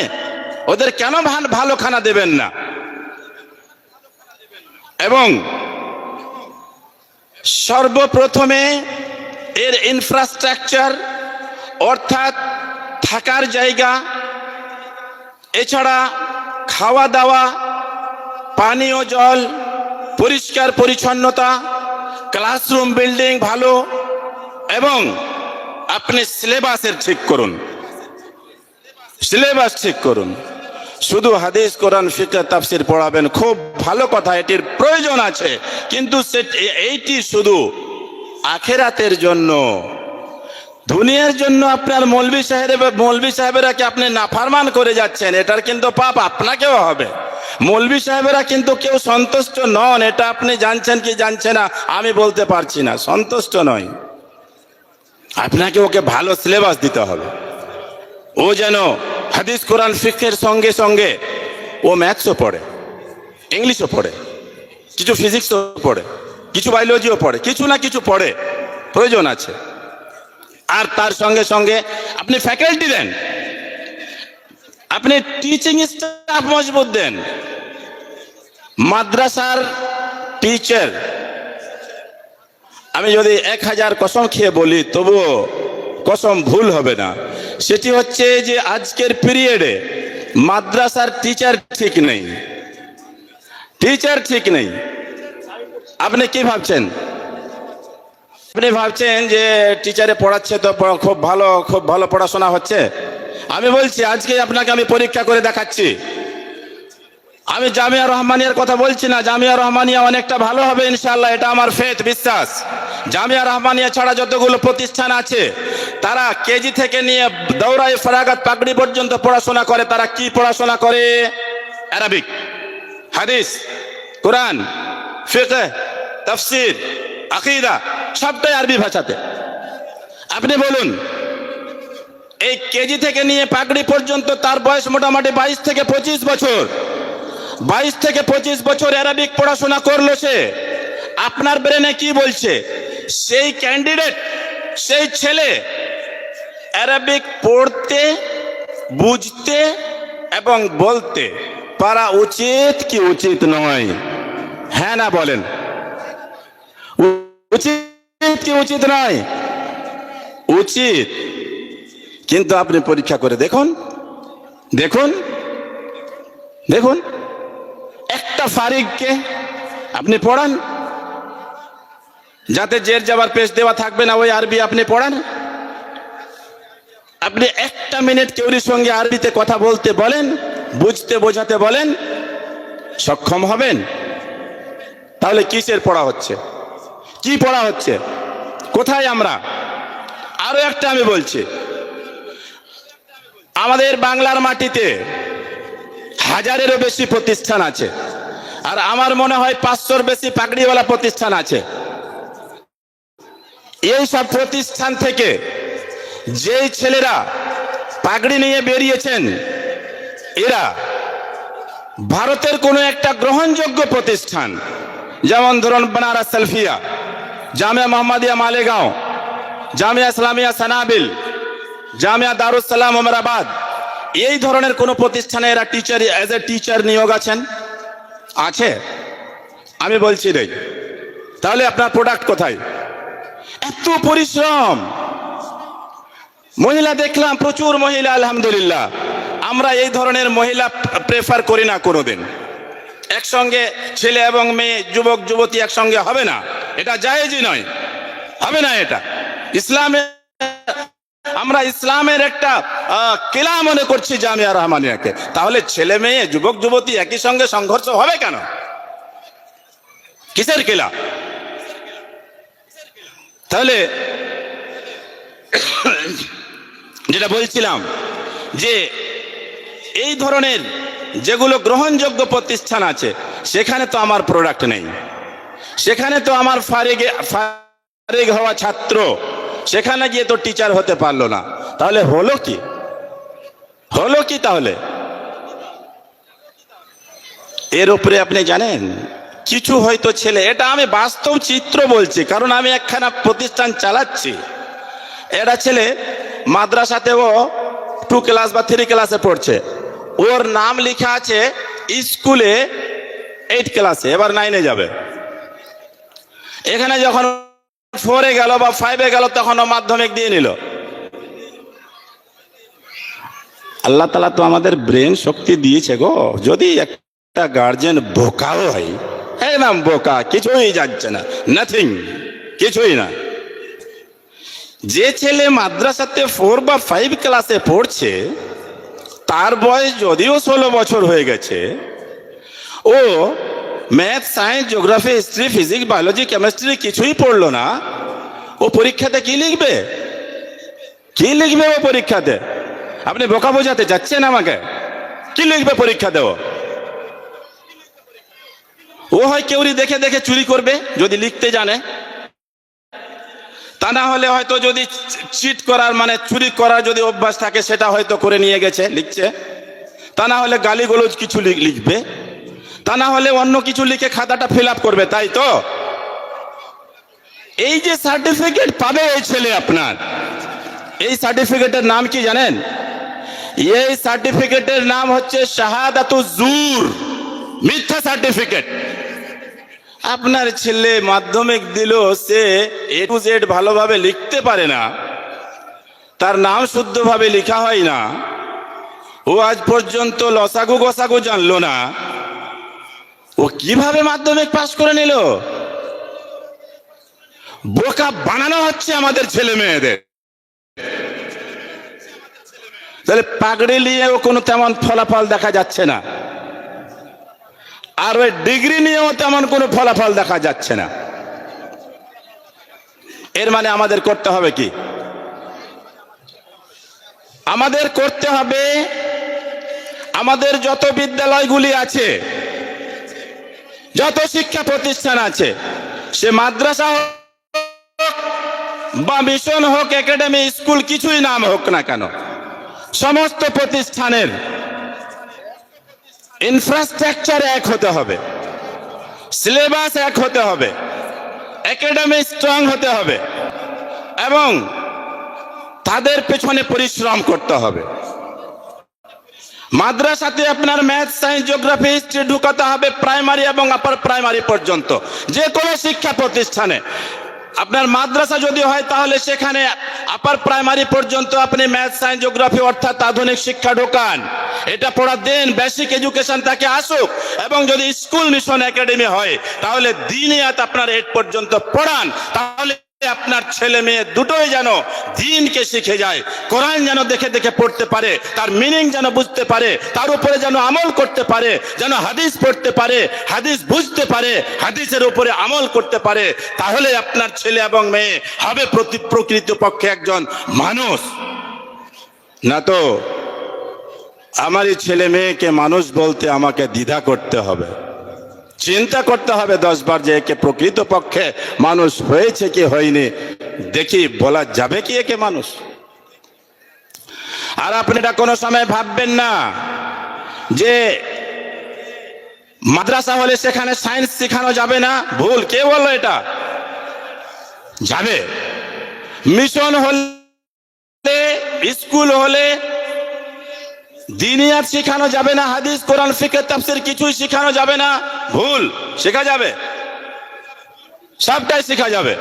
ওদের কেন ভালো খানা দেবেন না? এবং সর্বপ্রথমে এর ইনফ্রাস্ট্রাকচার অর্থাৎ থাকার জায়গা, এছাড়া খাওয়া দাওয়া, পানীয় জল, পরিষ্কার পরিচ্ছন্নতা, ক্লাসরুম বিল্ডিং ভালো, এবং আপনি সিলেবাসের ঠিক করুন, সিলেবাস ঠিক করুন। শুধু হাদিস কোরআন ফিকহ তাফসীর পড়াবেন, খুব ভালো কথা, এটির প্রয়োজন আছে, কিন্তু এইটি শুধু আখিরাতের জন্য। দুনিয়ার জন্য আপনার মৌলভী সাহেবেরা কি আপনি নাফরমান করে যাচ্ছেন, এটার কিন্তু পাপ আপনাকেও হবে। মৌলভী সাহেবেরা কিন্তু কেউ সন্তুষ্ট নন, এটা আপনি জানছেন কি জানছেন না আমি বলতে পারছি না। সন্তুষ্ট নয়, আপনাকে ওকে ভালো সিলেবাস দিতে হবে। ও যেন হাদিস কোরআন ফিকহের সঙ্গে সঙ্গে ও ম্যাথসও পড়ে, ইংলিশও পড়ে, কিছু ফিজিক্সও পড়ে, কিছু বায়োলজিও পড়ে, কিছু না কিছু পড়ে, প্রয়োজন আছে। আর তার সঙ্গে সঙ্গে আপনি ফ্যাকাল্টি দেন, আপনি টিচিং স্টাফ মজবুত দেন, মাদ্রাসার টিচার, আমি যদি 1000 কসম খেয়ে বলি তবুও কসম ভুল হবে না, সেটি হচ্ছে যে আজকের পিরিয়ডে মাদ্রাসার টিচার ঠিক নেই, টিচার ঠিক নেই। আপনি কি ভাবছেন? আপনি ভাবছেন যে টিচারে পড়াচ্ছে তো খুব ভালো পড়াশোনা হচ্ছে। আমি বলছি আজকে আপনাকে আমি পরীক্ষা করে দেখাচ্ছি। আমি জামিয়া রহমানিয়ার কথা বলছি না, জামিয়া রহমানিয়া অনেকটা ভালো হবে ইনশাআল্লাহ, এটা আমার ফেথ, বিশ্বাস। জামিয়া রহমানিয়া ছাড়া যতগুলো প্রতিষ্ঠান আছে তারা কেজি থেকে নিয়ে দৌরায়ে ফরাগাত পাগড়ি পর্যন্ত পড়াশোনা করে। তারা কি পড়াশোনা করে? আরবিক, হাদিস, কোরআন, ফিকহ, তাফসীর, আকীদা, সবটাই আরবি ভাষাতে। আপনি বলুন, এই কেজি থেকে নিয়ে পাগড়ি পর্যন্ত তার বয়স মোটামুটি 22 থেকে 25 বছর। 22 থেকে 25 বছর আরবিক পড়াশোনা করলো সে। আপনার ব্রেনে কি বলছে? সেই ক্যান্ডিডেট, সেই ছেলে আরবিক পড়তে, বুঝতে এবং বলতে পারা উচিত কি উচিত নয়? হ্যাঁ না বলেন, উচিত কি উচিত নয়? উচিত। কিন্তু আপনি পরীক্ষা করে দেখুন, দেখুন, দেখুন, একটা ফারিককে আপনি পড়ান, যাতে জের জাবার পেশ দেওয়া থাকবে না, ওই আরবি আপনি পড়ান। আপনি একটা মিনিট কেউর সঙ্গে আরবিতে কথা বলতে বলেন, বুঝতে বোঝাতে বলেন, সক্ষম হবেন? তাহলে কিসের পড়া হচ্ছে? কি পড়া হচ্ছে? কোথায় আমরা? আরো একটা আমি বলছি, আমাদের বাংলার মাটিতে 1000-এরও বেশি প্রতিষ্ঠান আছে, আর আমার মনে হয় 500-র বেশি পাগড়িওয়ালা প্রতিষ্ঠান আছে। এই সব প্রতিষ্ঠান থেকে যেই ছেলেরা পাগড়ি নিয়ে বেরিয়েছেন, এরা ভারতের কোনো একটা গ্রহণযোগ্য প্রতিষ্ঠান, যেমন ধরুন বানারস সালফিয়া, জামিয়া মোহাম্মদিয়া মালেগাঁও, জামিয়া ইসলামিয়া সানাবিল, জামিয়া দারুস সালাম ওমরাবাদ, এই ধরনের কোন প্রতিষ্ঠানে এরা টিচার, এজ এ টিচার নিয়োগ আছেন? আছে? আমি বলছি রে, তাহলে আপনার প্রোডাক্ট কোথায়? এত পরিশ্রম। মহিলা দেখলাম প্রচুর মহিলা, আলহামদুলিল্লাহ। আমরা এই ধরনের মহিলা প্রেফার করি না কোনোদিন। একসঙ্গে ছেলে এবং মেয়ে, যুবক যুবতী একসঙ্গে হবে না, এটা জায়েজই নয়, হবে না এটা। ইসলামে আমরা ইসলামের একটা কিলা মনে করছি জামিয়া রহমানিয়াকে, তাহলে ছেলে মেয়ে, যুবক যুবতী একই সঙ্গে সংঘর্ষ হবে কেন? কিসের কিলা? তাহলে যেটা বলছিলাম যে এই ধরনের যেগুলো গ্রহণযোগ্য প্রতিষ্ঠান আছে, সেখানে তো আমার প্রোডাক্ট নেই, সেখানে তো আমার ফারিগ হওয়া ছাত্র সেখানে গিয়ে তো টিচার হতে পারলো না। তাহলে হলো কি? হলো কি তাহলে? এর উপরে আপনি জানেন, কিছু হয়তো ছেলে, এটা আমি বাস্তব চিত্র বলছি, কারণ আমি একখানা প্রতিষ্ঠান চালাচ্ছি। এটা ছেলে মাদ্রাসাতেও 2 ক্লাস বা 3 ক্লাসে পড়ছে, ওর নাম লেখা আছে স্কুলে 8 ক্লাসে, এবার 9-এ যাবে। এখানে যখন 4-এ গেল বা 5-এ গেল, তখন ও মাধ্যমিক দিয়ে নিল। আল্লাহ তাআলা তো আমাদের ব্রেন শক্তি দিয়েছে গো। যদি একটা গার্জেন বোকাও হয়, একদম বোকা, কিছুই যাচ্ছে না, নাথিং, কিছুই না। যে ছেলে মাদ্রাসাতে 4 বা 5 ক্লাসে পড়ছে, তার বয়স যদিও 16 বছর হয়ে গেছে, ও math, science, geography, history, physics, biology, chemistry কিছুই পড়লো না। ও পরীক্ষাতে কি লিখবে? কি লিখবে ও পরীক্ষাতে? আপনি বোকা বোঝাতে যাচ্ছেন আমাকে? কি লিখবে পরীক্ষাতে ও? ও হয় কেউরি দেখে দেখে চুরি করবে যদি লিখতে জানে, তা না হলে হয়তো যদি চিট করার মানে চুরি করার যদি অভ্যাস থাকে, সেটা হয়তো করে নিয়ে গেছে, লিখছে। তা না হলে গালিগোলজ কিছু লিখবে, তা না হলে অন্য কিছু লিখে খাতাটা ফিল আপ করবে, তাই তো? এই যে সার্টিফিকেট পাবে এই ছেলে আপনার, এই সার্টিফিকেটের নাম কি জানেন? এই সার্টিফিকেটের নাম হচ্ছে শাহাদাতুজ জুর। মিথ্যা সার্টিফিকেট। আপনার ছেলে মাধ্যমিক দিল, সে এ টু জেড ভালোভাবে লিখতে পারে না, তার নাম শুদ্ধভাবে লেখা হয় না, ও আজ পর্যন্ত লসাগু গসাগু জানলো না, ও কিভাবে মাধ্যমিক পাশ করে নিল? বোকা বানানো হচ্ছে আমাদের ছেলে মেয়েদের। তাহলে পাগড়ি নিয়েও কোনো তেমন ফলাফল দেখা যাচ্ছে না, আর ওই ডিগ্রি নিয়েও তেমন কোনো ফলাফল দেখা যাচ্ছে না। এর মানে আমাদের করতে হবে কি? আমাদের করতে হবে, আমাদের যত বিদ্যালয়গুলি আছে, যত শিক্ষা প্রতিষ্ঠান আছে, সে মাদ্রাসা হোক বা মিশন হোক, একাডেমি, স্কুল, কিছুই নাম হোক না কেন, সমস্ত প্রতিষ্ঠানের ইনফ্রাস্ট্রাকচার এক হতে হবে, সিলেবাস এক হতে হবে, একাডেমি স্ট্রং হতে হবে এবং তাদের পেছনে পরিশ্রম করতে হবে। মাদ্রাসাতে আপনার ম্যাথ, সায়েন্স, জিওগ্রাফি, হিস্ট্রি ঢুকাতে হবে প্রাইমারি এবং আপার প্রাইমারি পর্যন্ত। যে কোনো শিক্ষা প্রতিষ্ঠানে আপনার মাদ্রাসা যদি হয়, তাহলে সেখানে আপার প্রাইমারি পর্যন্ত আপনি ম্যাথ, সায়েন্স, জিওগ্রাফি অর্থাৎ আধুনিক শিক্ষা ঢোকান, এটা পড়া দেন, বেসিক এডুকেশন তাকে আসুক। এবং যদি স্কুল, মিশন, একাডেমি হয়, তাহলে দিনিয়াত আপনার 8 পর্যন্ত পড়ান। তাহলে আপনার ছেলে মেয়ে দুটোই যেন দ্বীনকে শিখে যায়, কোরআন যেন দেখে দেখে পড়তে পারে, তার মিনিং যেন বুঝতে পারে, তার উপরে যেন আমল করতে পারে, যেন হাদিস পড়তে পারে, হাদিস বুঝতে পারে, হাদিসের উপরে আমল করতে পারে। তাহলে আপনার ছেলে এবং মেয়ে হবে প্রকৃতপক্ষে একজন মানুষ। না তো আমারই ছেলে মেয়েকে মানুষ বলতে আমাকে দ্বিধা করতে হবে, চিন্তা করতে হবে 10 বার যে একে প্রকৃতপক্ষে মানুষ হয়েছে কি হয়নি, দেখি বলা যাবে কি একে মানুষ। আর আপনি এটা কোনো সময় ভাববেন না যে মাদ্রাসা হলে সেখানে সায়েন্স শেখানো যাবে না, ভুল। কে বললো এটা? যাবে। মিশন হলে, স্কুল হলে দিনিয়াত শেখানো যাবে না, হাদিস, কোরআন, ফিকহ, তাফসীর কিছুই শেখানো যাবে না, ভুল। শেখা যাবে, সবটাই শেখা যাবে।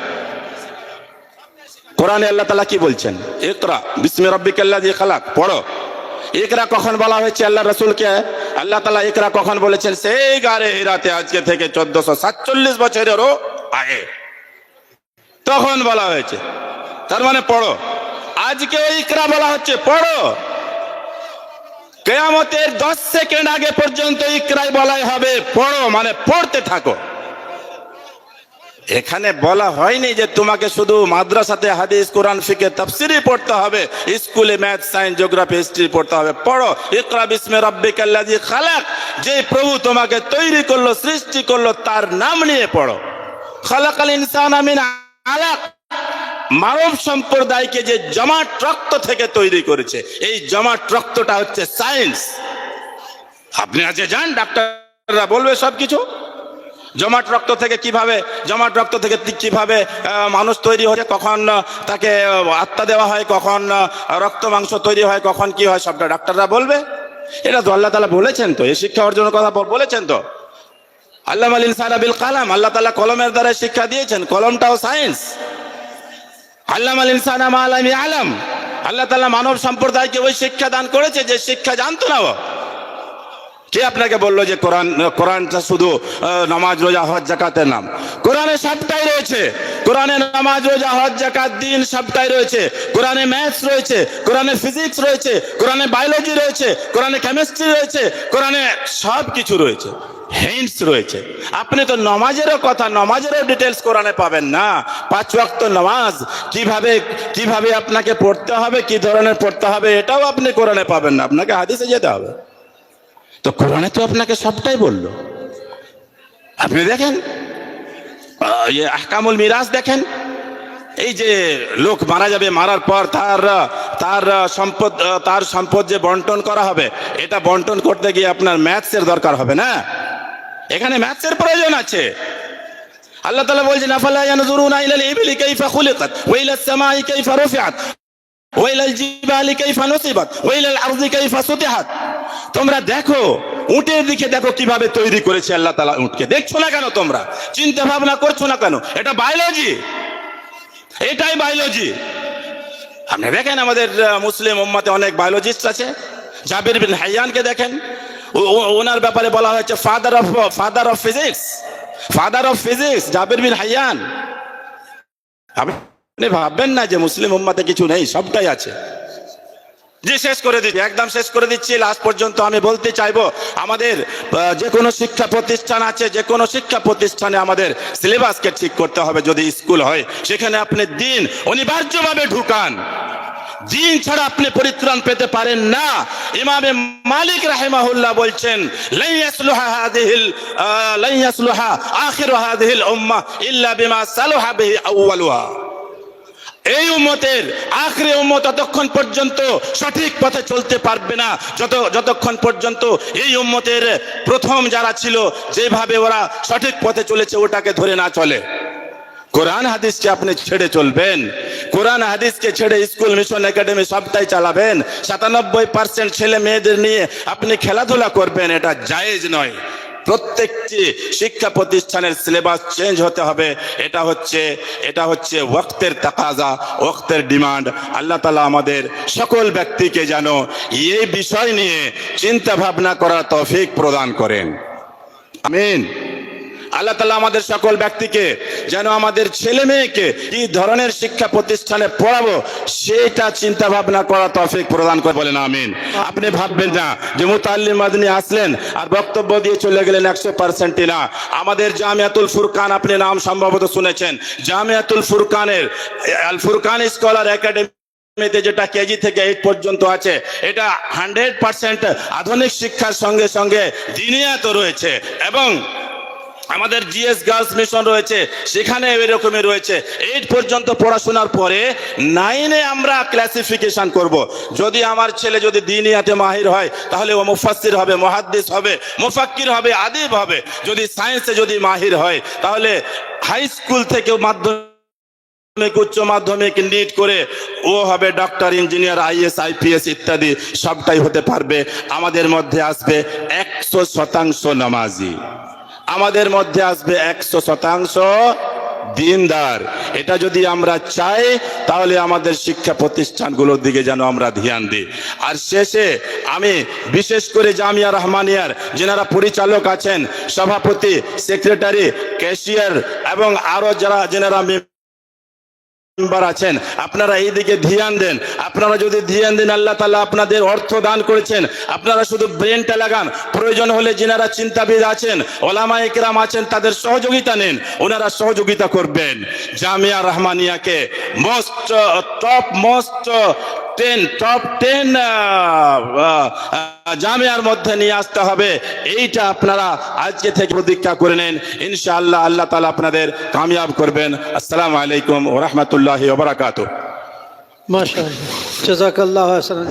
কোরআনে আল্লাহ তাআলা কি বলছেন? ইকরা বিসমি রাব্বিকাল্লাযী খালাক, পড়ো। ইকরা কখন বলা হয়েছে আল্লাহ রাসূলকে? আল্লাহ তাআলা ইকরা কখন বলেছেন? সেই গারে হিরাতে, আজকে থেকে 1447 বছরেরও আগে তখন বলা হয়েছে। তার মানে পড়ো। আজকে ইকরা বলা হচ্ছে, পড়ো। কিয়ামতের 10 সেকেন্ড আগে পর্যন্ত ইকরাই বলাই হবে, পড়ো, মানে পড়তে থাকো। এখানে বলা হয়নি যে তোমাকে শুধু মাদ্রাসাতে হাদিস, কোরআন, ফিকহ, তাফসীরই পড়তে হবে, স্কুলে ম্যাথ, সায়েন্স, জিওগ্রাফি, হিস্ট্রি পড়তে হবে। পড়ো। ইকরা বিসমি রাব্বিকাল্লাযী খালাক, যে প্রভু তোমাকে তৈরি করলো, সৃষ্টি করলো, তার নাম নিয়ে পড়ো। খালাকাল ইনসানা মিন আলাক, মানব সম্প্রদায়কে যে জমাট রক্ত থেকে তৈরি করেছে, এই জমাট রক্তটা হচ্ছে সায়েন্স। আপনি আজকে যান, ডাক্তাররা বলবে সবকিছু জমাট রক্ত থেকে কিভাবে, জমাট রক্ত থেকে কিভাবে মানুষ তৈরি হয়েছে, কখন তাকে আত্মা দেওয়া হয়, কখন রক্ত মাংস তৈরি হয়, কখন কি হয়, সবটা ডাক্তাররা বলবে। এটা তো আল্লাহ তাআলা বলেছেন, তো এই শিক্ষা অর্জনের কথা বলেছেন। তো আল্লামাল ইনসানা বিল কালাম, আল্লাহ তাআলা কলমের দ্বারা শিক্ষা দিয়েছেন, কলমটাও সায়েন্স। আল্লামাল ইনসানা মা লাম ইয়ালাম, আল্লাহ তাআলা মানব সম্প্রদায়কে ওই শিক্ষা দান করেছে যে শিক্ষা জানতো না ও। কে আপনাকে বললো যে কোরআনটা শুধু নামাজ, রোজা, হজ, যাকাতের নাম? কোরআনে সবটাই রয়েছে। কোরআনে নামাজ, রোজা, হজ, যাকাত, দ্বীন সবটাই রয়েছে। কোরআনে ম্যাথস রয়েছে, কোরআনে ফিজিক্স রয়েছে, কোরআনে বায়োলজি রয়েছে, কোরআনে কেমিস্ট্রি রয়েছে, কোরআনে সব কিছু রয়েছে, হিন্টস রয়েছে। আপনি তো নামাজেরও কথা, নামাজেরও ডিটেলস কোরআনে পাবেন না। 5 ওয়াক্ত নামাজ কিভাবে আপনাকে পড়তে হবে, কি ধরনের পড়তে হবে, এটাও আপনি কোরআনে পাবেন না, আপনাকে হাদিসে যেতে হবে। তো কোরআনে তো আপনাকে সবটাই বললো। আপনি দেখেন আহকামুল মিরাস, দেখেন এই যে লোক মারা যাবে, মারার পর তার সম্পদ যে বন্টন করা হবে, এটা বন্টন করতে গিয়ে আপনার ম্যাথসের দরকার হবে না, এখানে ম্যাথসের প্রয়োজন আছে। আল্লাহ তাআলা বলছেন, আফালা ইয়ানজুরুনা ইলাল ইবলি কাইফা খুলিকাত ওয়া ইলাস সামাই কাইফা রুফিআত ওয়া ইলাল জিবালি কাইফা নুসিবাত ওয়া ইলাল আরদি কাইফা সুতিহাত। তোমরা দেখো উটের দিকে দেখো কিভাবে তৈরি করেছে আল্লাহ তাআলা উটকে। দেখছো না কেন তোমরা? চিন্তা ভাবনা করছো না কেন? এটা বায়োলজি, এটাই বায়োলজি। আপনি দেখেন আমাদের মুসলিম উম্মতে অনেক বায়োলজিস্ট আছে। জাবির বিন হাইয়ানকে দেখেন, ওনার ব্যাপারে বলা হয়েছে father of physics Jabir bin Hayyan. আপনি ভাববেন না যে মুসলিম উম্মতে কিছু নেই, সবটাই আছে। যে শেষ করে দিচ্ছি, একদম শেষ করে দিচ্ছি। লাস্ট পর্যন্ত আমি বলতে চাইবো, আমাদের যে কোনো শিক্ষা প্রতিষ্ঠান আছে, যে কোনো শিক্ষা প্রতিষ্ঠানে আমাদের সিলেবাসকে ঠিক করতে হবে। যদি স্কুল হয় সেখানে আপনি দিন অনিবার্যভাবে ঢুকান। দিন ছাড়া আপনি পরিত্রাণ পেতে পারেন না। ইমামে মালিক রাহিমাহুল্লাহ বলছেন, লাই ইয়াসলুহা আখিরু হাযিহিল উম্মাহ ইল্লা বিমা সালাহা বিহি আউয়ালুহা। এই উম্মতের আখরে উম্মত ততক্ষণ পর্যন্ত সঠিক পথে চলতে পারবে না যতক্ষণ পর্যন্ত এই উম্মতের প্রথম যারা ছিল যেভাবে ওরা সঠিক পথে চলেছে ওটাকে ধরে না চলে। কোরআন হাদিসকে আপনি ছেড়ে চলবেন, কোরআন হাদিসকে ছেড়ে স্কুল, মিশন, একাডেমি সবটাই চালাবেন। 97% ছেলে মেয়েদের নিয়ে আপনি খেলাধুলা করবেন, এটা জায়েজ নয়। প্রত্যেকটি শিক্ষা প্রতিষ্ঠানের সিলেবাস চেঞ্জ হতে হবে। এটা হচ্ছে ওয়াক্তের তাকাজা, ওয়াক্তের ডিমান্ড। আল্লাহ তাআলা আমাদের সকল ব্যক্তিকে যেন এই বিষয় নিয়ে চিন্তা ভাবনা করার তৌফিক প্রদান করেন, আমিন। আল্লাহ তাআলা আমাদের সকল ব্যক্তিকে যেন আমাদের ছেলে মেয়েকে কি ধরনের শিক্ষা প্রতিষ্ঠানে পড়াবো সেটা চিন্তা ভাবনা করার তৌফিক প্রদান করে, বলেন আমিন। আপনি ভাববেন না যে মুতাল্লিম মাদনী আসলেন আর বক্তব্য দিয়ে চলে গেলেন, 100% না। আমাদের জামিয়াতুল ফুরকান, আপনি নাম সম্ভবত শুনেছেন, জামিয়াতুল ফুরকানের আল ফুরকান স্কলার একাডেমি যেটা কেজি থেকে 8 পর্যন্ত আছে, এটা 100% আধুনিক শিক্ষার সঙ্গে সঙ্গে দিনিয়াত রয়েছে। এবং আমাদের জিএস গার্লস মিশন রয়েছে, সেখানে এরকমই রয়েছে। 8 পর্যন্ত পড়াশোনার পরে 9-এ আমরা ক্লাসিফিকেশন করব। যদি আমার ছেলে যদি দিনিয়াতে মাহির হয় তাহলে ও মুফাসসির হবে, মুহাদ্দিস হবে, মুফাক্কির হবে, আদিব হবে। যদি সায়েন্সে যদি মাহির হয় তাহলে হাই স্কুল থেকে মাধ্যমিক, উচ্চ মাধ্যমিক, নিট করে ও হবে ডক্টর, ইঞ্জিনিয়ার, আইএস, আইপিএস ইত্যাদি সবটাই হতে পারবে। আমাদের মধ্যে আসবে 100% নামাজি, আমাদের মধ্যে আসবে 100% দিনদার। এটা যদি আমরা চাই তাহলে আমাদের শিক্ষা প্রতিষ্ঠানগুলোর দিকে যেন আমরা ধ্যান দিই। আর শেষে আমি বিশেষ করে জামিয়া রহমানিয়ার যেনারা পরিচালক আছেন, সভাপতি, সেক্রেটারি, ক্যাশিয়ার এবং আরো যেনারা মেম্বার আছেন, আপনারা এই দিকে ধ্যান দেন। আপনারা যদি ধ্যান দেন, আল্লাহ তাআলা আপনাদের অর্থ দান করেছেন, আপনারা শুধু ব্রেনটা লাগান। প্রয়োজন হলে যিনারা চিন্তাবিদ আছেন, ওলামায়ে কেরাম আছেন, তাদের সহযোগিতা নেন, ওনারা সহযোগিতা করবেন। জামিয়া রহমানিয়াকে টপ 10 জামিয়ার মধ্যে নিয়ে আসতে হবে। এইটা আপনারা আজকে থেকে প্রতিজ্ঞা করে নেন, ইনশাআল্লাহ আল্লাহ তাআলা আপনাদের কামিয়াব করবেন। আসসালামু আলাইকুম ওয়া রাহমাতুল্লাহি ওয়া বারাকাতুহু। মাশাআল্লাহ, জাযাকাল্লাহু হাসানান।